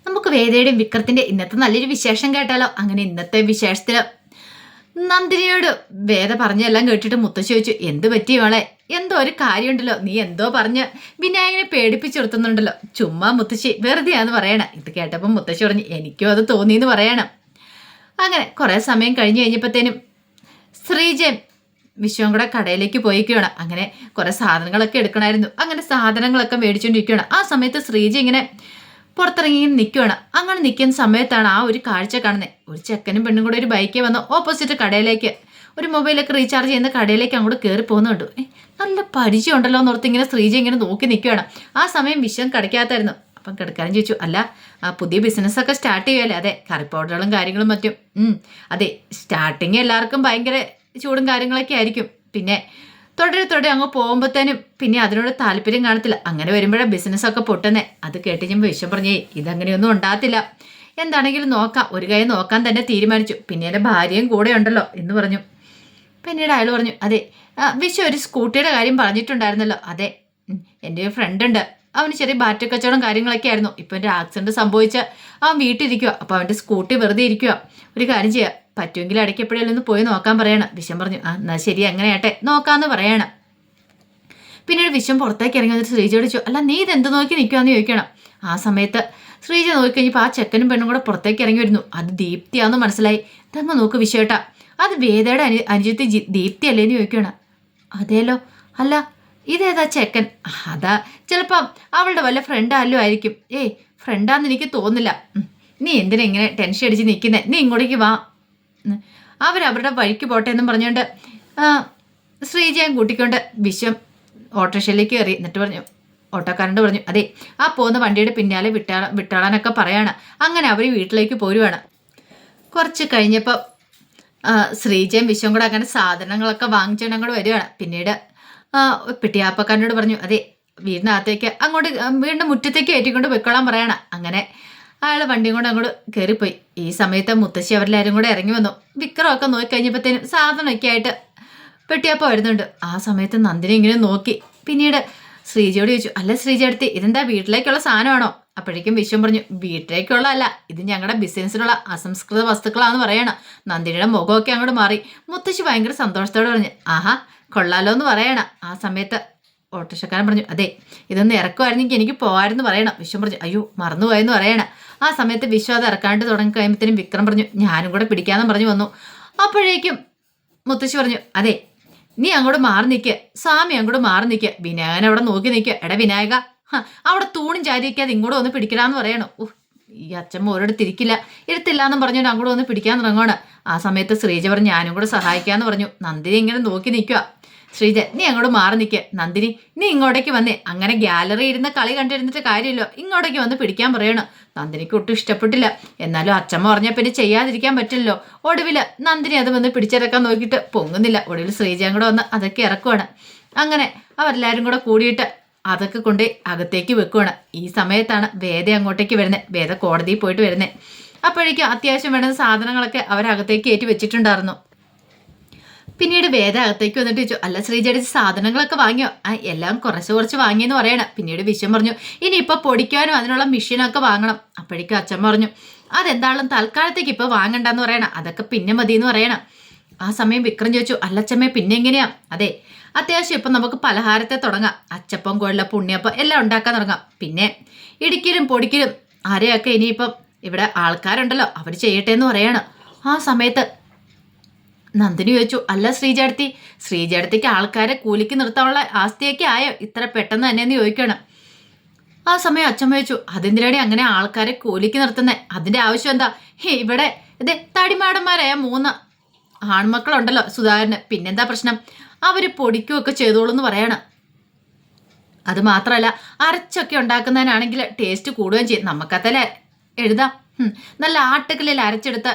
നമുക്ക് വേദയുടെയും വിക്രത്തിന്റെ ഇന്നത്തെ നല്ലൊരു വിശേഷം കേട്ടാലോ? അങ്ങനെ ഇന്നത്തെ വിശേഷത്തില് നന്ദിനിയോട് വേദ പറഞ്ഞെല്ലാം കേട്ടിട്ട് മുത്തശ്ശി ചോദിച്ചു, എന്ത് പറ്റി മോളെ? എന്തോ ഒരു കാര്യമുണ്ടല്ലോ, നീ എന്തോ പറഞ്ഞ് വിനായകനെ പേടിപ്പിച്ചിരുത്തുന്നുണ്ടല്ലോ. ചുമ്മാ മുത്തശ്ശി, വെറുതെയാന്ന് പറയണ. ഇത് കേട്ടപ്പോൾ മുത്തശ്ശി പറഞ്ഞു, എനിക്കും അത് തോന്നിയെന്ന് പറയണം. അങ്ങനെ കുറെ സമയം കഴിഞ്ഞപ്പോഴത്തേനും ശ്രീജയും വിശ്വം കൂടെ കടയിലേക്ക് പോയിക്കുകയാണ്. അങ്ങനെ കുറെ സാധനങ്ങളൊക്കെ എടുക്കണമായിരുന്നു. അങ്ങനെ സാധനങ്ങളൊക്കെ മേടിച്ചുകൊണ്ടിരിക്കുകയാണ്. ആ സമയത്ത് ശ്രീജ ഇങ്ങനെ പുറത്തിറങ്ങി നിൽക്കുകയാണ്. അങ്ങനെ നിൽക്കുന്ന സമയത്താണ് ആ ഒരു കാഴ്ച കാണുന്നത്. ഒരു ചെക്കനും പെണ്ണും കൂടെ ഒരു ബൈക്കിൽ വന്ന് ഓപ്പോസിറ്റ് കടയിലേക്ക്, ഒരു മൊബൈലൊക്കെ റീചാർജ് ചെയ്യുന്ന കടയിലേക്ക് അങ്ങോട്ട് കയറി പോകുന്നുണ്ട്. നല്ല പരിചയം ഉണ്ടല്ലോ എന്നോർത്ത് ഇങ്ങനെ ശ്രീജ ഇങ്ങനെ നോക്കി നിൽക്കുകയാണ്. ആ സമയം വിശ്വം കിടക്കാത്തായിരുന്നു. അപ്പം കിടക്കാനും ചോദിച്ചു, അല്ല പുതിയ ബിസിനസ്സൊക്കെ സ്റ്റാർട്ട് ചെയ്യുമല്ലേ? അതെ, കറി പൗഡറുകളും കാര്യങ്ങളും മറ്റും. അതെ, സ്റ്റാർട്ടിങ് എല്ലാവർക്കും ഭയങ്കര ചൂടും കാര്യങ്ങളൊക്കെ ആയിരിക്കും. പിന്നെ തുടരെ അങ്ങ് പോകുമ്പോഴത്തേനും പിന്നെ അതിനോട് താല്പര്യം കാണത്തില്ല. അങ്ങനെ വരുമ്പോഴേ ബിസിനസ്സൊക്കെ പൊട്ടുന്നേ. അത് കേട്ട് ഞാൻ വിശ്വം പറഞ്ഞേ, ഇതങ്ങനെയൊന്നും ഉണ്ടാകത്തില്ല, എന്താണെങ്കിലും നോക്കാം, ഒരു കൈ നോക്കാൻ തന്നെ തീരുമാനിച്ചു. പിന്നെ എൻ്റെ ഭാര്യയും കൂടെ ഉണ്ടല്ലോ എന്ന് പറഞ്ഞു. പിന്നീട് അയാൾ പറഞ്ഞു, അതെ വിശ്വ ഒരു സ്കൂട്ടിയുടെ കാര്യം പറഞ്ഞിട്ടുണ്ടായിരുന്നല്ലോ. അതെ, എൻ്റെ ഒരു ഫ്രണ്ട് ഉണ്ട്, അവന് ചെറിയ ബാറ്റ് കച്ചവടം കാര്യങ്ങളൊക്കെ ആയിരുന്നു. ഇപ്പം എൻ്റെ ആക്സിഡൻറ്റ് സംഭവിച്ച് അവൻ വീട്ടിലിരിക്കുക. അപ്പോൾ അവൻ്റെ സ്കൂട്ടി വെറുതെ ഇരിക്കുക. ഒരു കാര്യം ചെയ്യുക, പറ്റുമെങ്കിൽ ഇടയ്ക്ക് എപ്പോഴെങ്കിലും ഒന്ന് പോയി നോക്കാൻ പറയണം. വിശ്വം പറഞ്ഞു, എന്നാൽ ശരി, അങ്ങനെ ആട്ടെ, നോക്കാമെന്ന് പറയണം. പിന്നീട് വിശ്വം പുറത്തേക്ക് ഇറങ്ങി വന്നിട്ട് ശ്രീജ ചോദിച്ചു, അല്ല നീ ഇതെന്ത് നോക്കി നിൽക്കുകയെന്ന് ചോദിക്കണം. ആ സമയത്ത് ശ്രീജ നോക്കിക്കഴിഞ്ഞപ്പോൾ ആ ചെക്കനും പെണ്ണും കൂടെ പുറത്തേക്ക് ഇറങ്ങി വരുന്നു. അത് ദീപ്തിയാണെന്ന് മനസ്സിലായി. ഇതങ്ങ് നോക്ക് വിശ്വേട്ടാ, അത് വേദയുടെ അനുജത്തി ദീപ്തി അല്ലേന്ന് ചോദിക്കണം. അതേലോ, അല്ല ഇതേതാ ചെക്കൻ? അതാ ചിലപ്പം അവളുടെ വല്ല ഫ്രണ്ടാലും ആയിരിക്കും. ഫ്രണ്ടാന്ന് എനിക്ക് തോന്നില്ല. നീ എന്തിനാ ഇങ്ങനെ ടെൻഷൻ അടിച്ച് നിൽക്കുന്നേ? നീ ഇങ്ങോട്ടേക്ക് വാ, അവരവരുടെ വഴിക്ക് പോട്ടെ എന്നും പറഞ്ഞുകൊണ്ട് ശ്രീജയം കൂട്ടിക്കൊണ്ട് ഓട്ടോറിക്ഷയിലേക്ക് കയറി. എന്നിട്ട് പറഞ്ഞു, ഓട്ടോക്കാരനോട് പറഞ്ഞു, അതെ ആ പോകുന്ന വണ്ടിയുടെ പിന്നാലെ വിട്ടാളാനൊക്കെ പറയാണ്. അങ്ങനെ അവർ വീട്ടിലേക്ക് പോരുവാണ്. കുറച്ച് കഴിഞ്ഞപ്പോൾ ശ്രീജയും വിശ്വം കൂടെ അങ്ങനെ സാധനങ്ങളൊക്കെ വാങ്ങിച്ചുകൊണ്ട് അങ്ങോട്ട് വരികയാണ്. പിന്നീട് പെട്ടിയാപ്പക്കാരനോട് പറഞ്ഞു, അതെ വീടിനകത്തേക്ക് അങ്ങോട്ട് വീടിൻ്റെ മുറ്റത്തേക്ക് കയറ്റിക്കൊണ്ട് പൊയ്ക്കോളാൻ പറയണം. അങ്ങനെ അയാൾ വണ്ടിയും കൊണ്ട് അങ്ങോട്ട് കയറിപ്പോയി. ഈ സമയത്ത് മുത്തശ്ശി അവരെല്ലാവരും കൂടെ ഇറങ്ങി വന്നു. വിക്രമൊക്കെ നോക്കിക്കഴിഞ്ഞപ്പോഴത്തേനും സാധനമൊക്കെ ആയിട്ട് പെട്ടിയാപ്പ വരുന്നുണ്ട്. ആ സമയത്ത് നന്ദിനി ഇങ്ങനെ നോക്കി. പിന്നീട് ശ്രീജയോട് ചോദിച്ചു, അല്ല ശ്രീജ അടുത്ത് ഇതെന്താ വീട്ടിലേക്കുള്ള സാധനമാണോ? അപ്പോഴേക്കും വിശ്വം പറഞ്ഞു, വീട്ടിലേക്കുള്ള അല്ല, ഇത് ഞങ്ങളുടെ ബിസിനസ്സിലുള്ള അസംസ്കൃത വസ്തുക്കളാന്ന് പറയണം. നന്ദിനിയുടെ മുഖമൊക്കെ അങ്ങോട്ട് മാറി. മുത്തശ്ശി ഭയങ്കര സന്തോഷത്തോടെ പറഞ്ഞു, ആഹാ കൊള്ളാലോ എന്ന് പറയണം. ആ സമയത്ത് ഓട്ടോറിക്ഷക്കാരൻ പറഞ്ഞു, അതെ ഇതൊന്ന് ഇറക്കുമായിരുന്നെങ്കിൽ എനിക്ക് പോകാമെന്ന് പറയണം. വിശ്വം പറഞ്ഞു, അയ്യോ മറന്നുപോയെന്ന് പറയണം. ആ സമയത്ത് വിശ്വം അത് ഇറക്കാണ്ട് തുടങ്ങി കഴിയുമ്പോഴത്തേനും വിക്രം പറഞ്ഞു, ഞാനും കൂടെ പിടിക്കാമെന്ന് പറഞ്ഞു വന്നു. അപ്പോഴേക്കും മുത്തശ്ശി പറഞ്ഞു, അതെ നീ അങ്ങോട്ട് മാറി നിൽക്കുക, സ്വാമി അങ്ങോട്ട് മാറി നിൽക്കുക, വിനായകൻ അവിടെ നോക്കി നിൽക്കുക. എടാ വിനായക, അവിടെ തൂണും ചാരിയൊക്കെ ഇങ്ങോട്ട് വന്ന് പിടിക്കലാന്ന് പറയണം. ഈ അച്ഛമ്മ ഒരിടത്ത് ഇരുത്തില്ല എന്നും പറഞ്ഞുകൊണ്ട് അങ്ങോട്ട് വന്ന് പിടിക്കാൻ തുടങ്ങുകയാണ്. ആ സമയത്ത് ശ്രീജ പറഞ്ഞു, ഞാനും കൂടെ സഹായിക്കാമെന്ന് പറഞ്ഞു. നന്ദിനി ഇങ്ങനെ നോക്കി നിൽക്കുക. ശ്രീജ, നീ അങ്ങോട്ട് മാറി നിൽക്കുക. നന്ദിനി, നീ ഇങ്ങോട്ടേക്ക് വന്നേ. അങ്ങനെ ഗ്യാലറി ഇരുന്ന് കളി കണ്ടിരുന്നിട്ട് കാര്യമില്ലോ, ഇങ്ങോട്ടേക്ക് വന്ന് പിടിക്കാൻ പറയണം. നന്ദിനിക്ക് ഒട്ടും ഇഷ്ടപ്പെട്ടില്ല. എന്നാലും അച്ഛമ്മ പറഞ്ഞാൽ പിന്നെ ചെയ്യാതിരിക്കാൻ പറ്റില്ലല്ലോ. ഒടുവിൽ നന്ദിനി അത് വന്ന് പിടിച്ചിറക്കാൻ നോക്കിയിട്ട് പൊങ്ങുന്നില്ല. ഒടുവിൽ ശ്രീജയും കൂടെ വന്ന് അതൊക്കെ ഇറക്കുവാണ്. അങ്ങനെ അവരെല്ലാവരും കൂടെ കൂടിയിട്ട് അതൊക്കെ കൊണ്ട് അകത്തേക്ക് വെക്കുവാണ്. ഈ സമയത്താണ് വേദ അങ്ങോട്ടേക്ക് വരുന്നത്. വേദ കോടതിയിൽ പോയിട്ട് വരുന്നത്. അപ്പോഴേക്കും അത്യാവശ്യം വേണ്ടുന്ന സാധനങ്ങളൊക്കെ അവരകത്തേക്ക് കയറ്റി വെച്ചിട്ടുണ്ടായിരുന്നു. പിന്നീട് വേദ അകത്തേക്ക് വന്നിട്ട് ചോദിച്ചു, അല്ല ശ്രീജയുടെ സാധനങ്ങളൊക്കെ വാങ്ങിയോ? എല്ലാം കുറച്ച് വാങ്ങിയെന്ന് പറയണം. പിന്നീട് വിശ്വം പറഞ്ഞു, ഇനിയിപ്പോൾ പൊടിക്കാനും അതിനുള്ള മെഷീനൊക്കെ വാങ്ങണം. അപ്പോഴേക്കും അച്ഛൻ പറഞ്ഞു, അതെന്താളും തൽക്കാലത്തേക്ക് ഇപ്പോൾ വാങ്ങണ്ടെന്ന് പറയണം, അതൊക്കെ പിന്നെ മതി എന്ന് പറയണം. ആ സമയം വിക്രം ചോദിച്ചു, അല്ലച്ചമ്മേ പിന്നെ എങ്ങനെയാ? അതെ അത്യാവശ്യം ഇപ്പം നമുക്ക് പലഹാരത്തെ തുടങ്ങാം. അച്ചപ്പം, കൊഴലപ്പം, ഉണ്ണിയപ്പം എല്ലാം ഉണ്ടാക്കാൻ തുടങ്ങാം. പിന്നെ ഇടിക്കലും പൊടിക്കലും ആരെയൊക്കെ ഇനിയിപ്പം ഇവിടെ ആൾക്കാരുണ്ടല്ലോ അവർ ചെയ്യട്ടെ എന്ന് പറയണം. ആ സമയത്ത് നന്ദിനി ചോദിച്ചു, അല്ല ശ്രീജേടത്തിക്ക് ആൾക്കാരെ കൂലിക്ക് നിർത്താനുള്ള ആസ്തിയൊക്കെ ആയോ ഇത്ര പെട്ടെന്ന് തന്നെയെന്ന് ചോദിക്കണം. ആ സമയം അച്ഛമ്മ ചോദിച്ചു, അതെന്തിനാടി അങ്ങനെ ആൾക്കാരെ കൂലിക്ക് നിർത്തുന്നേ? അതിൻ്റെ ആവശ്യം എന്താ? ഇവിടെ ഇതേ തടിമാടന്മാരായ 3 ആൺമക്കളുണ്ടല്ലോ സുധാകരന്, പിന്നെന്താ പ്രശ്നം? അവർ പൊടിക്കുകയൊക്കെ ചെയ്തോളൂ എന്ന് പറയണം. അത് മാത്രമല്ല അരച്ചൊക്കെ ഉണ്ടാക്കുന്നതിനാണെങ്കിൽ ടേസ്റ്റ് കൂടുകയും ചെയ്യും. നമുക്കത്തല്ലേ എഴുതാം. നല്ല ആട്ടുകല്ലിൽ അരച്ചെടുത്ത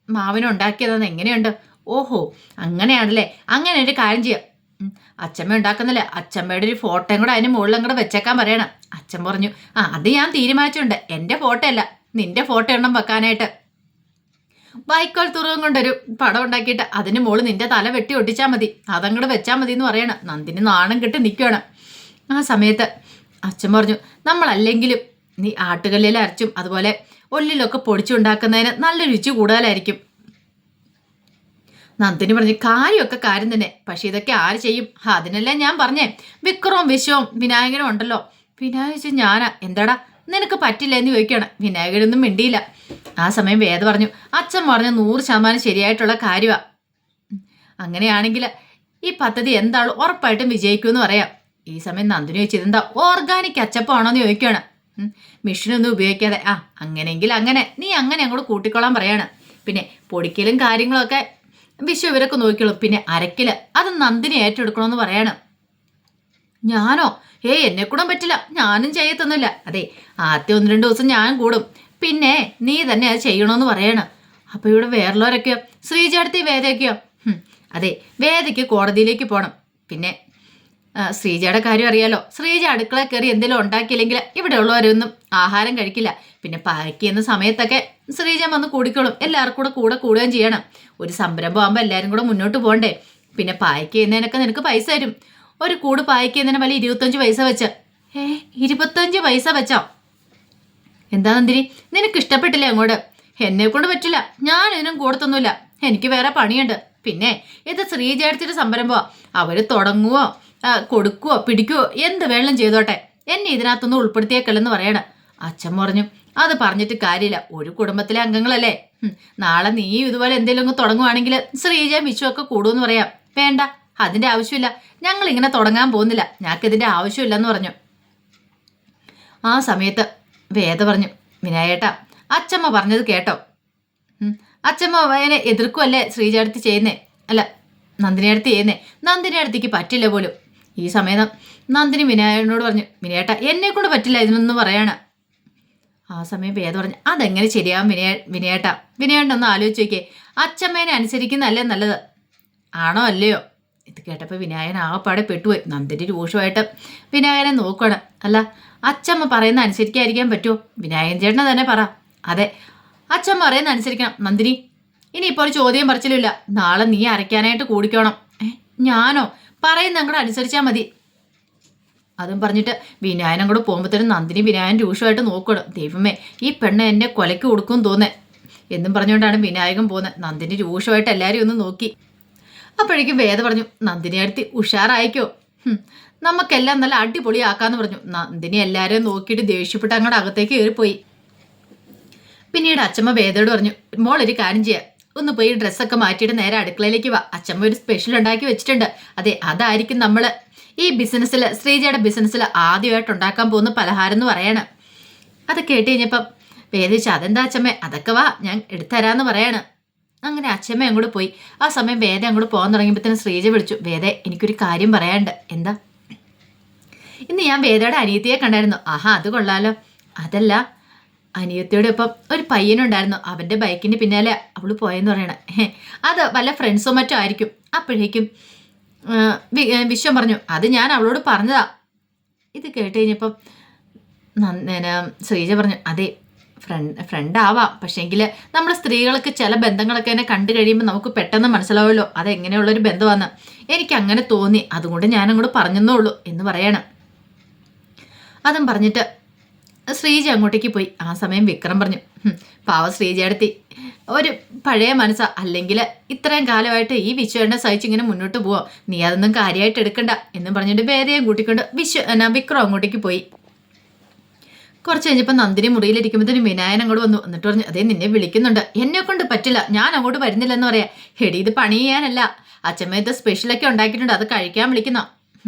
മാവിനുണ്ടാക്കിയതെന്ന് എങ്ങനെയുണ്ട്? ഓഹോ അങ്ങനെയാണല്ലേ, അങ്ങനെ ഒരു കാര്യം ചെയ്യാം. അച്ഛമ്മ ഉണ്ടാക്കുന്നില്ലേ, അച്ഛമ്മയുടെ ഒരു ഫോട്ടോയും കൂടെ അതിന് മുകളിലും കൂടെ വെച്ചേക്കാൻ പറയണം. അച്ഛൻ പറഞ്ഞു, അത് ഞാൻ തീരുമാനിച്ചിട്ടുണ്ട്, എൻ്റെ ഫോട്ടോ അല്ല നിന്റെ ഫോട്ടോ എണ്ണം വെക്കാനായിട്ട്. വൈക്കോൽ തുറവും കൊണ്ടൊരു പടം ഉണ്ടാക്കിയിട്ട് അതിന് മുകളിൽ നിന്റെ തല വെട്ടി ഒട്ടിച്ചാൽ മതി, അതങ്ങോട്ട് വെച്ചാൽ മതി എന്ന് പറയണം. നന്ദിനി നാണം കെട്ട് നിൽക്കുകയാണ്. ആ സമയത്ത് അച്ഛൻ പറഞ്ഞു, നമ്മളല്ലെങ്കിലും നീ ആട്ടുകല്ലിൽ അരച്ചും അതുപോലെ ഒല്ലിലൊക്കെ പൊടിച്ചുണ്ടാക്കുന്നതിന് നല്ല രുചി കൂടുതലായിരിക്കും. നന്ദിനി പറഞ്ഞു, കാര്യമൊക്കെ കാര്യം തന്നെ, പക്ഷെ ഇതൊക്കെ ആര് ചെയ്യും? അതിനല്ലേ ഞാൻ പറഞ്ഞേ, വിക്രവും വിശ്വവും വിനായകനും ഉണ്ടല്ലോ. വിനായക ഞാനാ. എന്താടാ നിനക്ക് പറ്റില്ല എന്ന് ചോദിക്കുകയാണ്. വിനായകനൊന്നും മിണ്ടിയില്ല. ആ സമയം വേദ പറഞ്ഞു, അച്ഛൻ പറഞ്ഞ 100% ശരിയായിട്ടുള്ള കാര്യമാണ്. അങ്ങനെയാണെങ്കിൽ ഈ പദ്ധതി എന്താണ് ഉറപ്പായിട്ടും വിജയിക്കുമെന്ന് പറയാം. ഈ സമയം നന്ദിനി ചോദിച്ചു, ഇതെന്താ ഓർഗാനിക് അച്ചപ്പമാണോ എന്ന് ചോദിക്കുകയാണ്. മെഷീനൊന്നും ഉപയോഗിക്കാതെ. അങ്ങനെയെങ്കിൽ അങ്ങനെ നീ അങ്ങനെ അങ്ങോട്ട് കൂട്ടിക്കൊള്ളാൻ പറയാണ്. പിന്നെ പൊടിക്കലും കാര്യങ്ങളൊക്കെ വിശ്വ ഇവരൊക്കെ നോക്കിക്കോളും. പിന്നെ അരക്കല് അത് നന്ദിനി ഏറ്റെടുക്കണമെന്ന് പറയാണ്. ഞാനോ? എന്നെ കൂടെ പറ്റില്ല, ഞാനും ചെയ്യത്തൊന്നുമില്ല. അതെ, ആദ്യം 1-2 ദിവസം ഞാൻ കൂടും, പിന്നെ നീ തന്നെ അത് ചെയ്യണമെന്ന് പറയാണ്. അപ്പൊ ഇവിടെ വേറുള്ളവരൊക്കെയോ? ശ്രീജടുത്തി വേദയൊക്കെയോ? അതെ, വേദയ്ക്ക് കോടതിയിലേക്ക് പോകണം. പിന്നെ ശ്രീജയുടെ കാര്യം അറിയാലോ, ശ്രീജ അടുക്കള കയറി എന്തെങ്കിലും ഉണ്ടാക്കിയില്ലെങ്കിൽ ഇവിടെ ഉള്ളവരൊന്നും ആഹാരം കഴിക്കില്ല. പിന്നെ പാക്ക് ചെയ്യുന്ന സമയത്തൊക്കെ ശ്രീജ വന്ന് കൂടിക്കോളും. എല്ലാവർക്കും കൂടെ കൂടുകയും ചെയ്യണം. ഒരു സംരംഭം ആകുമ്പോൾ എല്ലാവരും കൂടെ മുന്നോട്ട് പോകണ്ടേ. പിന്നെ പാക്ക് ചെയ്യുന്നതിനൊക്കെ നിനക്ക് പൈസ തരും. ഒരു കൂട് പാക്ക് ചെയ്യുന്നതിന് വില 25 പൈസ വെച്ച്. 25 പൈസ വെച്ചോ? എന്താ നന്ദിനി, നിനക്ക് ഇഷ്ടപ്പെട്ടില്ലേ അങ്ങോട്ട്? എന്നെ കൊണ്ട് പറ്റില്ല, ഞാൻ ഇതിനും കൂടത്തൊന്നുമില്ല, എനിക്ക് വേറെ പണിയുണ്ട്. പിന്നെ ഇത് ശ്രീജയടുത്തിയുടെ സംരംഭമോ, അവര് തുടങ്ങുവോ കൊടുക്കുവോ പിടിക്കുവോ എന്ത് വേണം ചെയ്തോട്ടെ, എന്നെ ഇതിനകത്തൊന്നും ഉൾപ്പെടുത്തിയേക്കല്ലെന്ന് പറയണ. അച്ഛൻ പറഞ്ഞു, അത് പറഞ്ഞിട്ട് കാര്യമില്ല, ഒരു കുടുംബത്തിലെ അംഗങ്ങളല്ലേ. നാളെ നീ ഇതുപോലെ എന്തെങ്കിലും തുടങ്ങുവാണെങ്കിൽ ശ്രീജയും വിശ്വമൊക്കെ കൂടുമെന്ന് പറയാം. വേണ്ട, അതിന്റെ ആവശ്യമില്ല, ഞങ്ങൾ ഇങ്ങനെ തുടങ്ങാൻ പോകുന്നില്ല, ഞങ്ങൾക്ക് ഇതിന്റെ ആവശ്യമില്ലെന്ന് പറഞ്ഞു. ആ സമയത്ത് വേദ പറഞ്ഞു, വിനായേട്ടാ അച്ചമ്മ പറഞ്ഞത് കേട്ടോ? അച്ചമ്മ അതിനെ എതിർക്കുമല്ലേ ശ്രീജടുത്ത് ചെയ്യുന്നേ? അല്ല, നന്ദിനി അടുത്ത് ചെയ്യുന്നേ. നന്ദിനി അടുത്തേക്ക് പറ്റില്ല പോലും. ഈ സമയം നന്ദിനി വിനായകനോട് പറഞ്ഞു, വിനായേട്ട എന്നെ കൊണ്ട് പറ്റില്ല ഇതിനൊന്നും പറയാണ്. ആ സമയം വേദ പറഞ്ഞു, അതെങ്ങനെ ശരിയാവും വിനയേട്ട? വിനയേട്ടനൊന്ന് ആലോചിച്ച് നോക്കിയേ, അച്ചമ്മേനെ അനുസരിക്കുന്നതല്ലേ നല്ലത്. ആണോ അല്ലയോ? ഇത് കേട്ടപ്പോൾ വിനായകൻ ആകപ്പാടെ പെട്ടുപോയി. നന്ദിനി രൂക്ഷമായിട്ട് വിനായകനെ നോക്കണം. അല്ല, അച്ചമ്മ പറയുന്ന അനുസരിക്കാതിരിക്കാൻ പറ്റുമോ? വിനായകൻ ചേട്ടനെ തന്നെ പറ. അതെ, അച്ഛൻ പറയുന്ന അനുസരിക്കണം. നന്ദിനി, ഇനിയിപ്പോൾ ഒരു ചോദ്യം പറിച്ചില്ല. നാളെ നീ അരയ്ക്കാനായിട്ട് കൂടിക്കോണം. ഞാനോ? പറയുന്ന അങ്ങോട്ട് അനുസരിച്ചാൽ മതി. അതും പറഞ്ഞിട്ട് വിനായൻ അങ്ങോട്ട് പോകുമ്പോഴത്തേനും നന്ദിനി വിനായൻ രൂക്ഷമായിട്ട് നോക്കണം. ദൈവമേ, ഈ പെണ്ണ് എന്നെ കൊലയ്ക്ക് കൊടുക്കും തോന്നേ എന്നും പറഞ്ഞുകൊണ്ടാണ് വിനായകൻ പോകുന്നത്. നന്ദിനി രൂക്ഷമായിട്ട് എല്ലാവരും ഒന്ന് നോക്കി. അപ്പോഴേക്കും വേദ പറഞ്ഞു, നന്ദിനി അടുത്ത് ഉഷാറായിക്കോ, നമുക്കെല്ലാം നല്ല അടിപൊളിയാക്കാന്ന് പറഞ്ഞു. നന്ദിനി എല്ലാവരെയും നോക്കിയിട്ട് ദേഷ്യപ്പെട്ട് അങ്ങോട്ട് അകത്തേക്ക് കയറിപ്പോയി. പിന്നീട് അച്ചമ്മ വേദയോട് പറഞ്ഞു, മോളൊരു കാര്യം ചെയ്യാം, ഒന്ന് പോയി ഡ്രസ്സൊക്കെ മാറ്റിയിട്ട് നേരെ അടുക്കളയിലേക്ക് വാ. അച്ചമ്മ ഒരു സ്പെഷ്യൽ ഉണ്ടാക്കി വെച്ചിട്ടുണ്ട്. അതെ, അതായിരിക്കും നമ്മൾ ഈ ബിസിനസ്സിൽ, ശ്രീജയുടെ ബിസിനസ്സിൽ ആദ്യമായിട്ട് ഉണ്ടാക്കാൻ പോകുന്ന പലഹാരം എന്ന് പറയാണ്. അത് കേട്ട് കഴിഞ്ഞപ്പം വേദിച്ച്, അതെന്താ അച്ചമ്മ? അതൊക്കെ വാ, ഞാൻ എടുത്തരാന്ന് പറയാണ്. അങ്ങനെ അച്ചമ്മ അങ്ങോട്ട് പോയി. ആ സമയം വേദ അങ്ങോട്ട് പോകാൻ തുടങ്ങിയപ്പോഴത്തേനും ശ്രീജ വിളിച്ചു, വേദ എനിക്കൊരു കാര്യം പറയാനുണ്ട്. എന്താ? ഇന്ന് ഞാൻ വേദയുടെ അനിയത്തിയെ കണ്ടായിരുന്നു. ആഹാ, അത് കൊള്ളാലോ. അതല്ല, അനിയത്തിയുടെ ഒപ്പം ഒരു പയ്യനുണ്ടായിരുന്നു, അവൻ്റെ ബൈക്കിന് പിന്നാലെ അവൾ പോയെന്ന് പറയണേ. അത് വല്ല ഫ്രണ്ട്സോ മറ്റോ ആയിരിക്കും. അപ്പോഴേക്കും വിശ്വം പറഞ്ഞു, അത് ഞാൻ അവളോട് പറഞ്ഞതാ. ഇത് കേട്ട് കഴിഞ്ഞപ്പം ശ്രീജ പറഞ്ഞു, അതെ, ഫ്രണ്ട് ആവാം, പക്ഷേങ്കിൽ നമ്മൾ സ്ത്രീകൾക്ക് ചില ബന്ധങ്ങളൊക്കെ എന്നെ കണ്ടു കഴിയുമ്പോൾ നമുക്ക് പെട്ടെന്ന് മനസ്സിലാവുമല്ലോ അതെങ്ങനെയുള്ളൊരു ബന്ധമാണെന്ന്. എനിക്ക് അങ്ങനെ തോന്നി, അതുകൊണ്ട് ഞാൻ അങ്ങോട്ട് പറഞ്ഞെന്നേ ഉള്ളൂ എന്ന് പറയണം. അതും പറഞ്ഞിട്ട് ശ്രീജ അങ്ങോട്ടേക്ക് പോയി. ആ സമയം വിക്രം പറഞ്ഞു, പാവ ശ്രീജയെടുത്തി ഒരു പഴയ മനസ്സാ, അല്ലെങ്കിൽ ഇത്രയും കാലമായിട്ട് ഈ വിശ്വനെ സഹിച്ചിങ്ങനെ മുന്നോട്ട് പോവോ, നീ അതൊന്നും കാര്യമായിട്ട് എടുക്കണ്ട എന്നും പറഞ്ഞിട്ട് വേദയും കൂട്ടിക്കൊണ്ട് വിക്രം അങ്ങോട്ടേക്ക് പോയി. കുറച്ച് കഴിഞ്ഞപ്പോൾ നന്ദിനി മുറിയിലിരിക്കുമ്പോഴത്തേനും വിനായൻ അങ്ങോട്ട് വന്നു. എന്നിട്ട് പറഞ്ഞു, അതേ നിന്നെ വിളിക്കുന്നുണ്ട്. എന്നെ കൊണ്ട് പറ്റില്ല, ഞാൻ അങ്ങോട്ട് വരുന്നില്ലെന്ന് പറയാം. ഹെടി, ഇത് പണി ചെയ്യാനല്ല, അച്ഛമ്മ ഇത് സ്പെഷ്യലൊക്കെ ഉണ്ടാക്കിയിട്ടുണ്ട്, അത് കഴിക്കാൻ വിളിക്കുന്ന.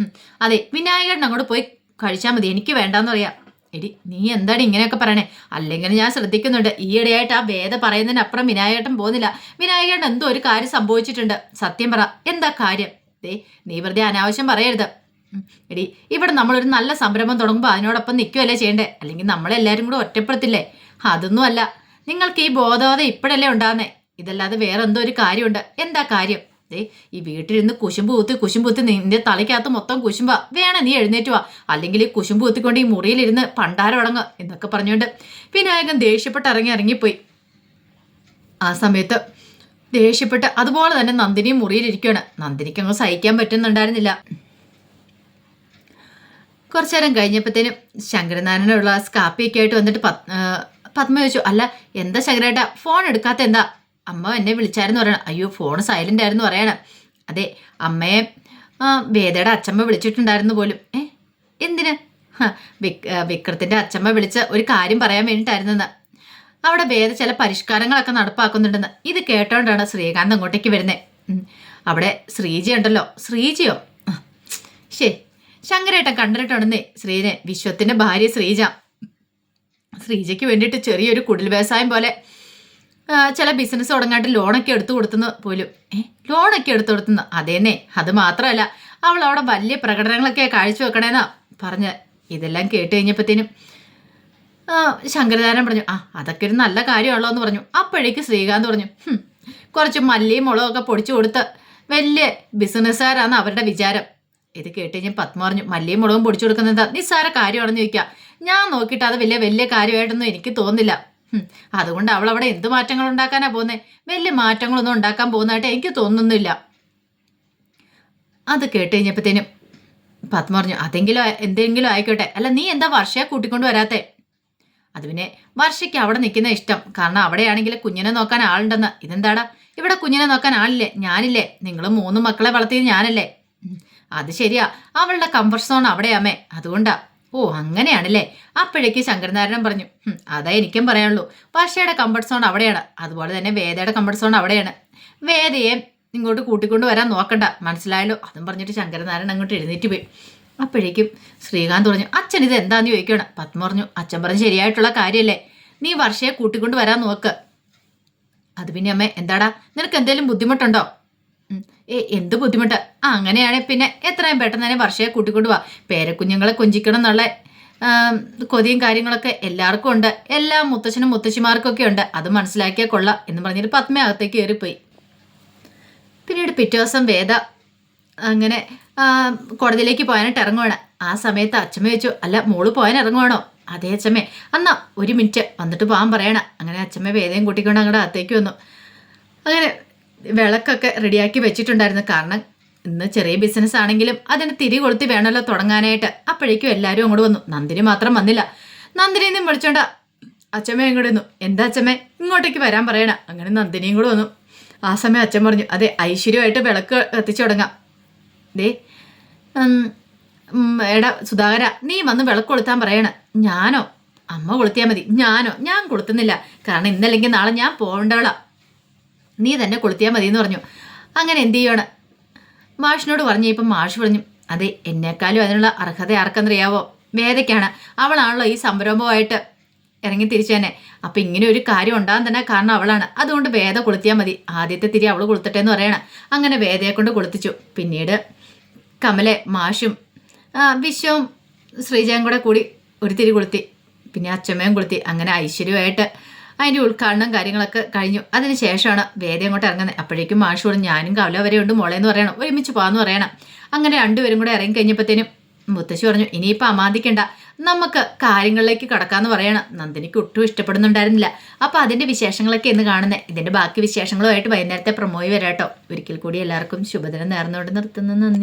അതെ, വിനായകൻ അങ്ങോട്ട് പോയി കഴിച്ചാൽ മതി, എനിക്ക് വേണ്ടാന്ന് പറയാം. എടി, നീ എന്താണ് ഇങ്ങനെയൊക്കെ പറയണേ? അല്ലെങ്കിൽ ഞാൻ ശ്രദ്ധിക്കുന്നുണ്ട്, ഈയിടെയായിട്ട് ആ വേദ പറയുന്നതിനപ്പുറം വിനായകേട്ടൻ പോകുന്നില്ല. വിനായകേട്ടൻ എന്തോ ഒരു കാര്യം സംഭവിച്ചിട്ടുണ്ട്, സത്യം പറ, എന്താ കാര്യം? നീ വെറുതെ അനാവശ്യം പറയരുത്. എടി, ഇവിടെ നമ്മളൊരു നല്ല സംരംഭം തുടങ്ങുമ്പോൾ അതിനോടൊപ്പം നിൽക്കുകയല്ലേ ചെയ്യണ്ടേ, അല്ലെങ്കിൽ നമ്മളെല്ലാവരും കൂടെ ഒറ്റപ്പെടുത്തില്ലേ? അതൊന്നും അല്ല, നിങ്ങൾക്ക് ഈ ബോധവത ഇപ്പോഴല്ലേ ഉണ്ടാകുന്നേ, ഇതല്ലാതെ വേറെ എന്തോ ഒരു കാര്യമുണ്ട്. എന്താ കാര്യം? ഈ വീട്ടിലിരുന്ന് കുശുമ്പ് കുത്തി നിന്റെ തലയ്ക്കകത്ത് മൊത്തം കുശുമ്പ. വേണം നീ എഴുന്നേറ്റ് വാ, അല്ലെങ്കിൽ ഈ കുശുമ്പ് കുത്തിക്കൊണ്ട് ഈ മുറിയിലിരുന്ന് പണ്ടാരം അടങ്ങുക എന്നൊക്കെ പറഞ്ഞുകൊണ്ട് വിനായകൻ ദേഷ്യപ്പെട്ട് ഇറങ്ങിപ്പോയി. ആ സമയത്ത് ദേഷ്യപ്പെട്ട് അതുപോലെ തന്നെ നന്ദിനിയും മുറിയിലിരിക്കുകയാണ്. നന്ദിനിക്ക് അങ്ങ് സഹിക്കാൻ പറ്റുന്നുണ്ടായിരുന്നില്ല. കുറച്ചു നേരം കഴിഞ്ഞപ്പോഴത്തേനും ശങ്കരനാരായണനുള്ള കാപ്പിയൊക്കെ ആയിട്ട് വന്നിട്ട് പത്മ ചോദിച്ചു, അല്ല എന്താ ശങ്കരേട്ടാ ഫോൺ എടുക്കാത്ത എന്താ? അമ്മ എന്നെ വിളിച്ചായിരുന്നു പറയണം. അയ്യോ ഫോൺ സൈലന്റ് ആയിരുന്നു പറയണം. അതെ അമ്മയെ വേദയുടെ അച്ഛമ്മ വിളിച്ചിട്ടുണ്ടായിരുന്നു പോലും. എന്തിന്? വിക്രത്തിന്റെ അച്ഛമ്മ വിളിച്ച് ഒരു കാര്യം പറയാൻ വേണ്ടിയിട്ടായിരുന്നെന്ന്. അവിടെ വേദ ചില പരിഷ്കാരങ്ങളൊക്കെ നടപ്പാക്കുന്നുണ്ടെന്ന്. ഇത് കേട്ടോണ്ടാണ് ശ്രീകാന്ത് അങ്ങോട്ടേക്ക് വരുന്നത്. അവിടെ ശ്രീജ ഉണ്ടല്ലോ. ശ്രീജയോ? ശേ ശങ്കരേട്ടൻ കണ്ടിട്ടുണ്ടെന്നേ ശ്രീനെ, വിശ്വത്തിന്റെ ഭാര്യ ശ്രീജ. ശ്രീജയ്ക്ക് വേണ്ടിയിട്ട് ചെറിയൊരു കുടിൽ വ്യവസായം പോലെ ചില ബിസിനസ് തുടങ്ങാണ്ട് ലോണൊക്കെ എടുത്തു കൊടുത്തുന്നു പോലും. ലോണൊക്കെ എടുത്തു കൊടുത്തുന്നു? അതേന്നെ. അത് മാത്രമല്ല അവൾ അവിടെ വലിയ പ്രകടനങ്ങളൊക്കെ കാഴ്ചവെക്കണേന്നാ പറഞ്ഞ്. ഇതെല്ലാം കേട്ട് കഴിഞ്ഞപ്പോഴത്തേനും ശങ്കരനാരായണൻ പറഞ്ഞു, അതൊക്കെ ഒരു നല്ല കാര്യമാണല്ലോ എന്ന് പറഞ്ഞു. അപ്പോഴേക്ക് ശ്രീകാന്ത് പറഞ്ഞു, കുറച്ച് മല്ലിയും മുളകൊക്കെ പൊടിച്ചു കൊടുത്ത് വലിയ ബിസിനസ്സുകാരാണ് അവരുടെ വിചാരം. ഇത് കേട്ട് കഴിഞ്ഞാൽ പത്മ പറഞ്ഞു, മല്ലിയും മുളകും പൊടിച്ചു കൊടുക്കുന്നത് നിസ്സാര കാര്യമാണെന്ന് ചോദിക്കുക. ഞാൻ നോക്കിയിട്ട് അത് വലിയ കാര്യമായിട്ടൊന്നും എനിക്ക് തോന്നുന്നില്ല. അതുകൊണ്ട് അവൾ അവിടെ എന്ത് മാറ്റങ്ങൾ ഉണ്ടാക്കാനാ പോകുന്നത്? വലിയ മാറ്റങ്ങളൊന്നും ഉണ്ടാക്കാൻ പോകുന്നതായിട്ട് എനിക്ക് തോന്നുന്നില്ല. അത് കേട്ട് കഴിഞ്ഞപ്പോഴത്തേനും പത്മ പറഞ്ഞു, അതെങ്കിലും എന്തെങ്കിലും ആയിക്കോട്ടെ. അല്ല നീ എന്താ വർഷയെ കൂട്ടിക്കൊണ്ട് വരാത്തെ? അത് പിന്നെ വർഷയ്ക്ക് അവിടെ നിൽക്കുന്ന ഇഷ്ടം. കാരണം അവിടെയാണെങ്കിൽ കുഞ്ഞിനെ നോക്കാൻ ആളുണ്ടെന്ന്. ഇതെന്താടാ ഇവിടെ കുഞ്ഞിനെ നോക്കാൻ ആളില്ലേ? ഞാനില്ലേ? നിങ്ങൾ 3 മക്കളെ വളർത്തിയത് ഞാനല്ലേ? അത് ശരിയാ, അവളുടെ കംഫർട്ട് സോൺ അവിടെയാമേ, അതുകൊണ്ടാ. ഓ അങ്ങനെയാണല്ലേ? അപ്പോഴേക്ക് ശങ്കരനാരായണൻ പറഞ്ഞു, അതാ എനിക്കും പറയാനുള്ളൂ. വർഷയുടെ കംഫർട്ട് സോൺ അവിടെയാണ്, അതുപോലെ തന്നെ വേദയുടെ കംഫർട്ട് സോൺ അവിടെയാണ്. വേദയെ ഇങ്ങോട്ട് കൂട്ടിക്കൊണ്ട് വരാൻ നോക്കണ്ട, മനസ്സിലായല്ലോ? അതും പറഞ്ഞിട്ട് ശങ്കരനാരായണൻ അങ്ങോട്ട് എഴുന്നേറ്റ് പോയി. അപ്പോഴേക്കും ശ്രീകാന്ത് പറഞ്ഞു, അച്ഛൻ ഇത് എന്താന്ന് ചോദിക്കണം. പത്മ പറഞ്ഞു, അച്ഛൻ പറഞ്ഞ് ശരിയായിട്ടുള്ള കാര്യമല്ലേ, നീ വർഷയെ കൂട്ടിക്കൊണ്ട് വരാൻ നോക്ക്. അത് പിന്നെ അമ്മേ എന്താടാ നിനക്ക് എന്തെങ്കിലും ബുദ്ധിമുട്ടുണ്ടോ? എന്ത് ബുദ്ധിമുട്ട്? അങ്ങനെയാണെങ്കിൽ പിന്നെ എത്രയും പെട്ടെന്ന് തന്നെ വർഷയെ കൂട്ടിക്കൊണ്ട് പോവാ. പേരക്കുഞ്ഞുങ്ങളെ കൊഞ്ചിക്കണം എന്നുള്ള കൊതിയും കാര്യങ്ങളൊക്കെ എല്ലാവർക്കും ഉണ്ട്, എല്ലാ മുത്തച്ഛനും മുത്തശ്ശിമാർക്കൊക്കെ ഉണ്ട്. അത് മനസ്സിലാക്കിയാൽ കൊള്ളാം എന്ന് പറഞ്ഞിട്ട് പത്മ അകത്തേക്ക് കയറിപ്പോയി. പിന്നീട് പിറ്റേ ദിവസം വേദ അങ്ങനെ കോടതിയിലേക്ക് പോകാനായിട്ട് ഇറങ്ങുവാണ്. ആ സമയത്ത് അച്ഛമ്മ ചോദിച്ചു, അല്ല മോള് പോകാൻ ഇറങ്ങുവാണോ? അതേ അച്ഛമ്മേ. എന്നാ 1 മിനിറ്റ് വന്നിട്ട് പോകാൻ പറയണം. അങ്ങനെ അച്ഛമ്മ വേദയും കൂട്ടിക്കൊണ്ട് അങ്ങോട്ട് അകത്തേക്ക് വന്നു. അങ്ങനെ വിളക്കൊക്കെ റെഡിയാക്കി വെച്ചിട്ടുണ്ടായിരുന്നു. കാരണം ഇന്ന് ചെറിയ ബിസിനസ് ആണെങ്കിലും അതിന് തിരി കൊളുത്തി വേണമല്ലോ തുടങ്ങാനായിട്ട്. അപ്പോഴേക്കും എല്ലാവരും അങ്ങോട്ട് വന്നു. നന്ദിനി മാത്രം വന്നില്ല. നന്ദിനിയും വിളിച്ചോണ്ട അച്ഛമ്മ ഇങ്ങോട്ട് വന്നു. എന്താ അച്ഛമ്മേ? ഇങ്ങോട്ടേക്ക് വരാൻ പറയണ. അങ്ങനെ നന്ദിനിയും കൂടെ വന്നു. ആ സമയം അച്ഛൻ പറഞ്ഞു, അതെ ഐശ്വര്യമായിട്ട് വിളക്ക് എത്തിച്ചു തുടങ്ങാം. ദേ എടാ സുധാകര, നീ വന്ന് വിളക്ക് കൊളുത്താൻ പറയണ. ഞാനോ? അമ്മ കൊളുത്തിയാൽ മതി. ഞാനോ? ഞാൻ കൊളുത്തുന്നില്ല. കാരണം ഇന്നല്ലെങ്കിൽ നാളെ ഞാൻ പോകേണ്ടവളാ. നീ തന്നെ കൊളുത്തിയാൽ മതി എന്ന് പറഞ്ഞു. അങ്ങനെ എന്ത് ചെയ്യുവാണ്? മാഷിനോട് പറഞ്ഞു. ഇപ്പം മാഷ് പറഞ്ഞു, അതെ എന്നെക്കാളും അതിനുള്ള അർഹത ആർക്കെന്നറിയാവോ? വേദയ്ക്കാണ്. അവളാണല്ലോ ഈ സംരംഭമായിട്ട് ഇറങ്ങി തിരിച്ചു തന്നെ. അപ്പം ഇങ്ങനെ ഒരു കാര്യം ഉണ്ടാകാൻ തന്നെ കാരണം അവളാണ്. അതുകൊണ്ട് വേദ കൊളുത്തിയാൽ മതി. ആദ്യത്തെ തിരി അവൾ കൊളുത്തട്ടെ എന്ന് പറയണം. അങ്ങനെ വേദയെ കൊണ്ട് കൊളുത്തിച്ചു. പിന്നീട് കമലെ മാഷും വിശ്വവും ശ്രീജയും കൂടി ഒരു തിരി കൊളുത്തി. പിന്നെ അച്ഛമ്മയും കൊളുത്തി. അങ്ങനെ ഐശ്വര്യമായിട്ട് അതിൻ്റെ ഉദ്ഘാടനം കാര്യങ്ങളൊക്കെ കഴിഞ്ഞു. അതിന് ശേഷമാണ് വേദ അങ്ങോട്ട് ഇറങ്ങുന്നത്. അപ്പോഴേക്കും മാഷോട് ഞാനും കവല വരെ ഉണ്ട് മോളെന്ന് പറയണം, ഒരുമിച്ച് പോകാമെന്ന് പറയണം. അങ്ങനെ രണ്ടുപേരും കൂടെ ഇറങ്ങി കഴിഞ്ഞപ്പോഴത്തേനും മുത്തശ്ശി പറഞ്ഞു, ഇനിയിപ്പോൾ അമാന്തിക്കണ്ട, നമുക്ക് കാര്യങ്ങളിലേക്ക് കടക്കാമെന്ന് പറയണം. നന്ദിനിക്ക് ഒട്ടും ഇഷ്ടപ്പെടുന്നുണ്ടായിരുന്നില്ല. അപ്പോൾ അതിൻ്റെ വിശേഷങ്ങളൊക്കെ എന്ന് കാണുന്നത്. ഇതിൻ്റെ ബാക്കി വിശേഷങ്ങളുമായിട്ട് വൈകുന്നേരത്തെ പ്രൊമോയി വരാട്ടോ. ഒരിക്കൽ കൂടി എല്ലാവർക്കും ശുഭദിനം നേർന്നുകൊണ്ട് നിർത്തുന്നു. നന്ദി.